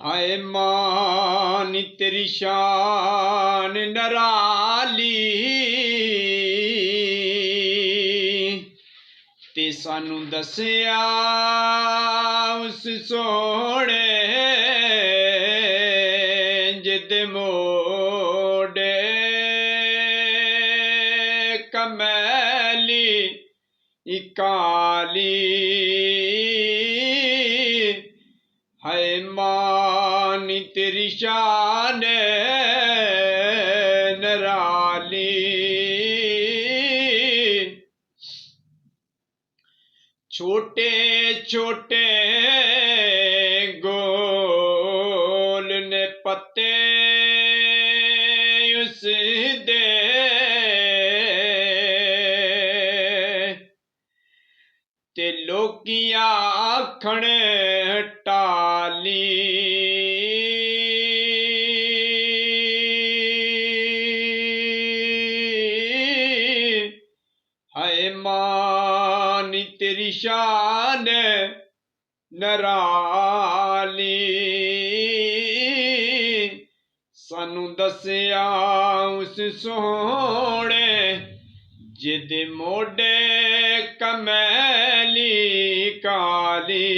हाय मां नी तेरी शान नराली ते सानू दसिया उस सोहणे जिदे मोड़े कमैली इकाली। हाय मां नी तेरी शान नराली छोटे छोटे गोल ने पत्ते उस दे ते लोकियां आखण टाली। हाय मां नी तेरी शान नराली सानू दसिया उस सोहणे जिदे मोड़े कमैली काली।